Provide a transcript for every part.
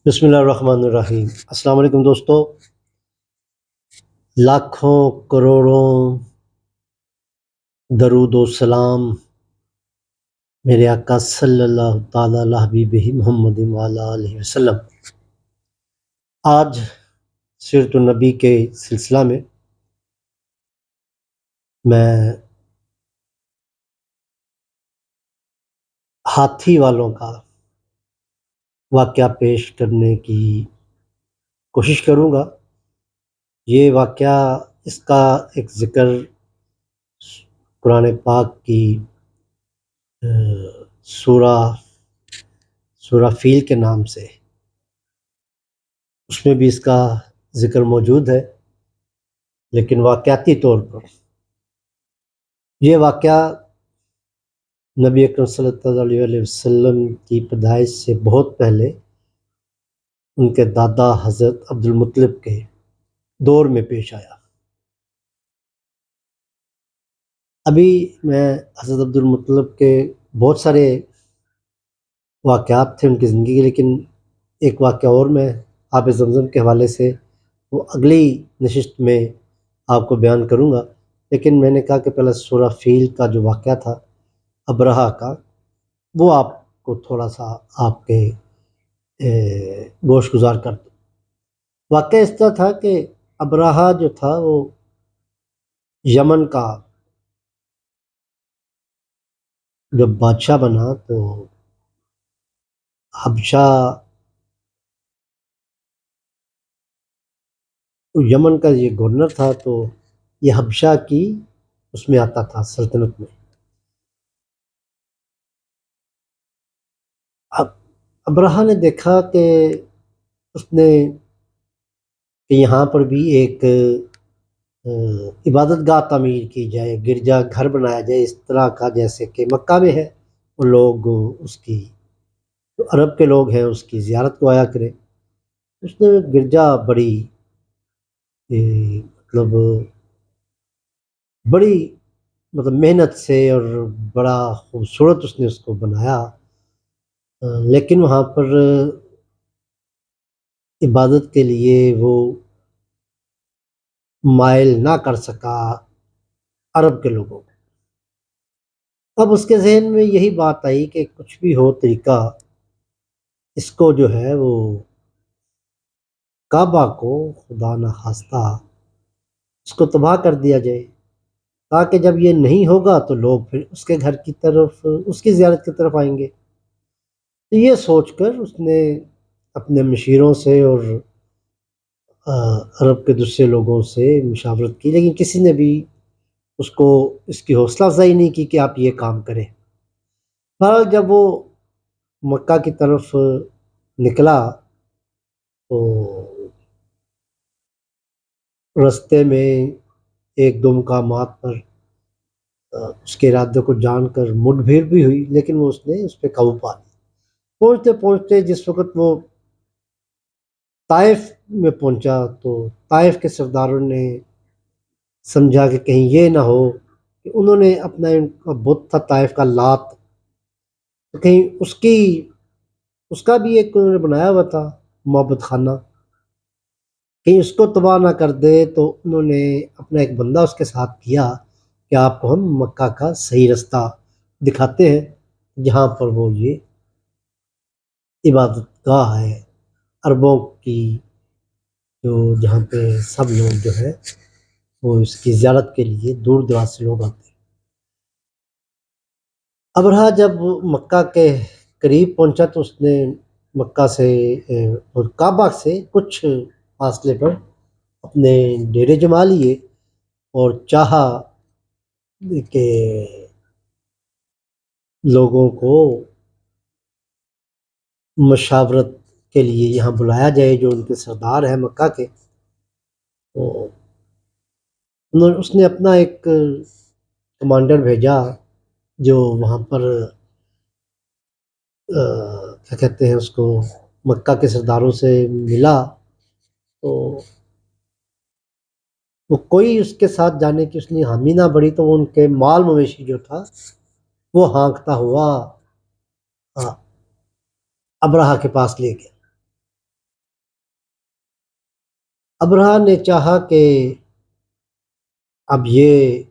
بسم اللہ الرحمن الرحیم۔ السلام علیکم دوستو، لاکھوں کروڑوں درود و سلام میرے آقا صلی اللہ تعالیٰ علی حبیبہ محمد وعلی آلہ وسلم۔ آج سیرت النبی کے سلسلہ میں ہاتھی والوں کا واقعہ پیش کرنے کی کوشش کروں گا۔ یہ واقعہ، اس کا ایک ذکر قرآن پاک کی سورہ فیل کے نام سے، اس میں بھی اس کا ذکر موجود ہے، لیکن واقعاتی طور پر یہ واقعہ نبی اکرم صلی اللہ علیہ وسلم کی پیدائش سے بہت پہلے ان کے دادا حضرت عبد المطلب کے دور میں پیش آیا۔ ابھی میں حضرت عبد المطلب کے بہت سارے واقعات تھے ان کی زندگی کے، لیکن ایک واقعہ اور میں آب زمزم کے حوالے سے وہ اگلی نشست میں آپ کو بیان کروں گا، لیکن میں نے کہا کہ پہلے سورہ فیل کا جو واقعہ تھا ابرہہ کا، وہ آپ کو تھوڑا سا آپ کے گوش گزار کر دوں۔ واقعہ اس طرح تھا کہ ابرہہ جو تھا وہ یمن کا جب بادشاہ بنا تو حبشہ، یمن کا یہ گورنر تھا، تو یہ حبشہ کی اس میں آتا تھا سلطنت میں۔ اب ابرہہ نے دیکھا کہ اس نے کہ یہاں پر بھی ایک عبادت گاہ تعمیر کی جائے، گرجا گھر بنایا جائے اس طرح کا جیسے کہ مکہ میں ہے، وہ لوگ اس کی، جو عرب کے لوگ ہیں، اس کی زیارت کو آیا کرے۔ اس نے گرجا بڑی محنت سے اور بڑا خوبصورت اس نے اس کو بنایا، لیکن وہاں پر عبادت کے لیے وہ مائل نہ کر سکا عرب کے لوگوں کو۔ اب اس کے ذہن میں یہی بات آئی کہ کچھ بھی ہو طریقہ، اس کو جو ہے وہ کعبہ کو خدا نخواستہ اس کو تباہ کر دیا جائے، تاکہ جب یہ نہیں ہوگا تو لوگ پھر اس کے گھر کی طرف، اس کی زیارت کی طرف آئیں گے۔ تو یہ سوچ کر اس نے اپنے مشیروں سے اور عرب کے دوسرے لوگوں سے مشاورت کی، لیکن کسی نے بھی اس کو اس کی حوصلہ افزائی نہیں کی کہ آپ یہ کام کریں۔ بہرحال جب وہ مکہ کی طرف نکلا تو رستے میں ایک دو مقامات پر اس کے ارادے کو جان کر مٹ بھیڑ بھی ہوئی، لیکن وہ اس نے اس پہ قابو پا لیا۔ پہنچتے پہنچتے جس وقت وہ طائف میں پہنچا تو طائف کے سرداروں نے سمجھا کہ کہیں یہ نہ ہو کہ انہوں نے اپنا ان کا بت تھا طائف کا لات، تو کہیں اس کا بھی ایک انہوں نے بنایا ہوا تھا محبت خانہ، کہیں اس کو تباہ نہ کر دے، تو انہوں نے اپنا ایک بندہ اس کے ساتھ کیا کہ آپ کو ہم مکہ کا صحیح رستہ دکھاتے ہیں، جہاں پر وہ یہ عبادت گاہ ہے عربوں کی، جہاں پہ سب لوگ جو ہے وہ اس کی زیارت کے لیے دور دراز سے لوگ آتے ہیں۔ ابرہہ جب مکہ کے قریب پہنچا تو اس نے مکہ سے اور کعبہ سے کچھ فاصلے پر اپنے ڈیرے جما لیے اور چاہا کہ لوگوں کو مشاورت کے لیے یہاں بلایا جائے، جو ان کے سردار ہیں مکہ کے۔ تو اس نے اپنا ایک کمانڈر بھیجا جو وہاں پر کیا کہتے ہیں اس کو، مکہ کے سرداروں سے ملا، تو وہ کوئی اس کے ساتھ جانے کی اس نے حامی نہ بڑھی، تو وہ ان کے مال مویشی جو تھا وہ ہانکتا ہوا ابرہہ کے پاس لے گیا۔ ابرہہ نے چاہا کہ اب یہ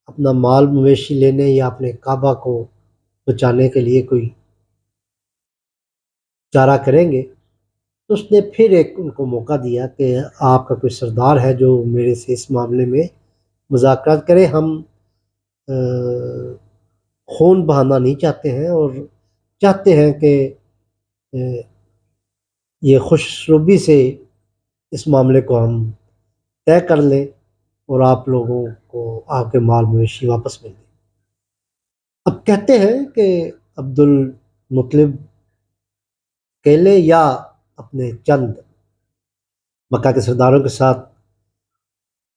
اپنا مال مویشی لینے یا اپنے کعبہ کو بچانے کے لیے کوئی چارہ کریں گے، تو اس نے پھر ایک ان کو موقع دیا کہ آپ کا کوئی سردار ہے جو میرے سے اس معاملے میں مذاکرات کرے، ہم خون بہانا نہیں چاہتے ہیں اور چاہتے ہیں کہ یہ خوش اسلوبی سے اس معاملے کو ہم طے کر لیں اور آپ لوگوں کو آپ کے مال مویشی واپس مل دیں۔ اب کہتے ہیں کہ عبد المطلب اکیلے یا اپنے چند مکہ کے سرداروں کے ساتھ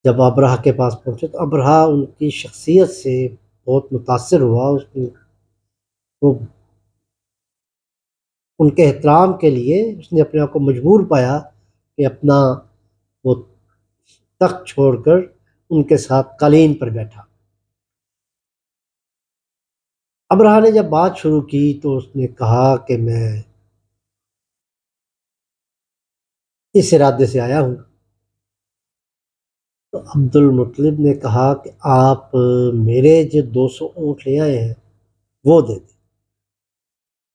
جب ابرہہ کے پاس پہنچے تو ابرہہ ان کی شخصیت سے بہت متاثر ہوا، اس نے وہ ان کے احترام کے لیے اس نے اپنے آپ کو مجبور پایا کہ اپنا وہ تخت چھوڑ کر ان کے ساتھ قالین پر بیٹھا۔ ابرہہ نے جب بات شروع کی تو اس نے کہا کہ میں اس ارادے سے آیا ہوں۔ تو عبد المطلب نے کہا کہ آپ میرے جو 200 اونٹ لے آئے ہیں وہ دے دیں۔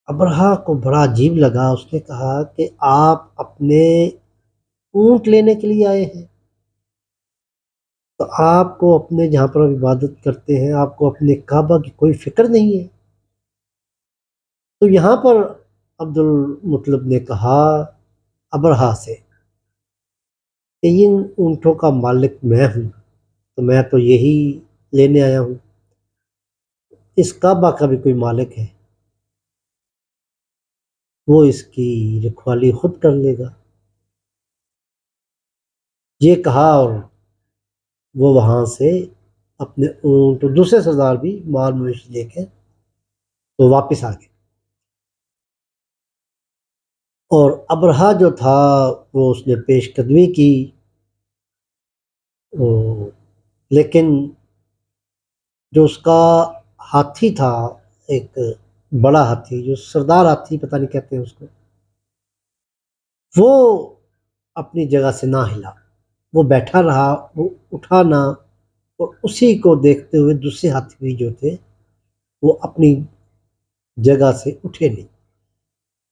ابرہہ کو بڑا عجیب لگا، اس نے کہا کہ آپ اپنے اونٹ لینے کے لیے آئے ہیں؟ تو آپ کو اپنے جہاں پر آپ عبادت کرتے ہیں آپ کو اپنے کعبہ کی کوئی فکر نہیں ہے؟ تو یہاں پر عبد المطلب نے کہا ابرہہ سے کہ ان اونٹوں کا مالک میں ہوں، تو میں تو یہی لینے آیا ہوں، اس کعبہ کا بھی کوئی مالک ہے، وہ اس کی رکھوالی خود کر لے گا۔ یہ کہا اور وہ وہاں سے اپنے اونٹ اور دوسرے سردار بھی مال مویشی لے کے تو واپس آ گئے، اور ابرہہ جو تھا وہ اس نے پیش قدمی کی، لیکن جو اس کا ہاتھی تھا، ایک بڑا ہاتھی جو سردار ہاتھی پتہ نہیں کہتے ہیں اس کو، وہ اپنی جگہ سے نہ ہلا، وہ بیٹھا رہا، وہ اٹھا نہ، اور اسی کو دیکھتے ہوئے دوسرے ہاتھی بھی جو تھے وہ اپنی جگہ سے اٹھے نہیں۔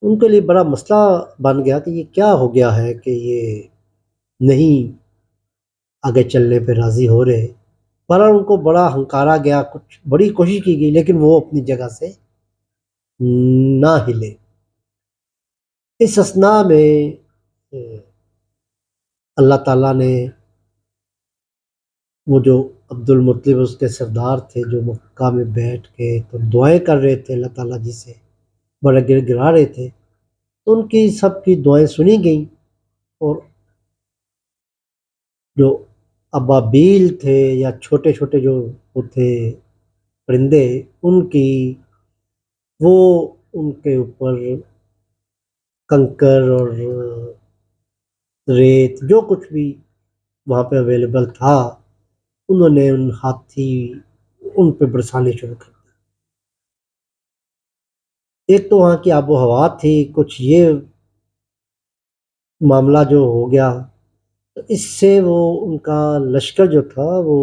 ان کے لیے بڑا مسئلہ بن گیا کہ یہ کیا ہو گیا ہے کہ یہ نہیں آگے چلنے پہ راضی ہو رہے، پر ان کو بڑا ہنکارا گیا، کچھ بڑی کوشش کی گئی لیکن وہ اپنی جگہ سے نہ ہلے۔ اس اثناء میں اللہ تعالیٰ نے وہ جو عبد المطلب اس کے سردار تھے جو مکہ میں بیٹھ کے تو دعائیں کر رہے تھے اللہ تعالیٰ جی سے، بڑا گر گرا رہے تھے، تو ان کی سب کی دعائیں سنی گئیں، اور جو ابابیل تھے یا چھوٹے چھوٹے جو وہ تھے پرندے، ان کی وہ ان کے اوپر کنکر اور ریت جو کچھ بھی وہاں پہ اویلیبل تھا انہوں نے ان ہاتھی ان پہ برسانے شروع کر دی۔ ایک تو وہاں کی آب و ہوا تھی، کچھ یہ معاملہ جو ہو گیا تو اس سے وہ ان کا لشکر جو تھا وہ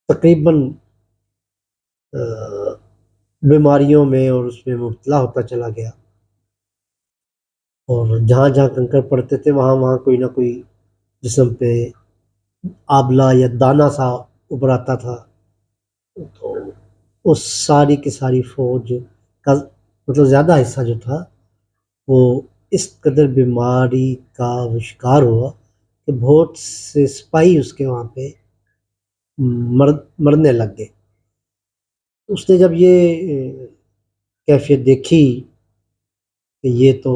تقریباً بیماریوں میں اور اس میں مبتلا ہوتا چلا گیا، اور جہاں جہاں کنکر پڑتے تھے وہاں وہاں کوئی نہ کوئی جسم پہ آبلہ یا دانہ سا ابھر آتا تھا، تو اس ساری کی ساری فوج کا مطلب زیادہ حصہ جو تھا وہ اس قدر بیماری کا شکار ہوا کہ بہت سے سپاہی اس کے وہاں پہ مرنے لگ گئے۔ اس نے جب یہ کیفیت دیکھی کہ یہ تو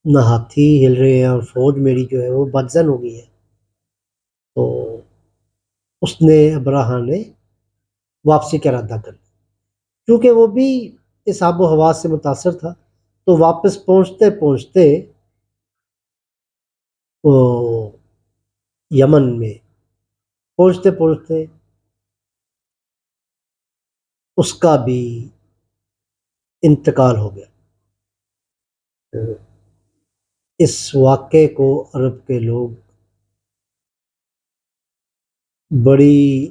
نہ ہاتھی ہل رہے ہیں اور فوج میری جو ہے وہ بدزن ہو گئی ہے، تو اس نے ابرہہ نے واپسی کا ارادہ کر لیا، کیونکہ وہ بھی اس آب و ہوا سے متاثر تھا، تو واپس پہنچتے پہنچتے وہ یمن میں پہنچتے پہنچتے اس کا بھی انتقال ہو گیا۔ اس واقعے کو عرب کے لوگ بڑی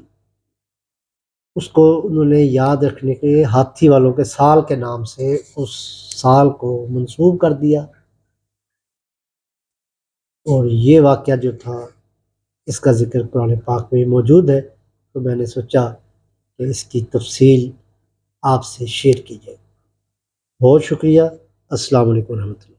اس کو انہوں نے یاد رکھنے کے لیے ہاتھی والوں کے سال کے نام سے اس سال کو منسوب کر دیا، اور یہ واقعہ جو تھا اس کا ذکر قرآن پاک میں موجود ہے، تو میں نے سوچا کہ اس کی تفصیل آپ سے شیئر کی جائے۔ بہت شکریہ۔ السلام علیکم ورحمۃ اللہ۔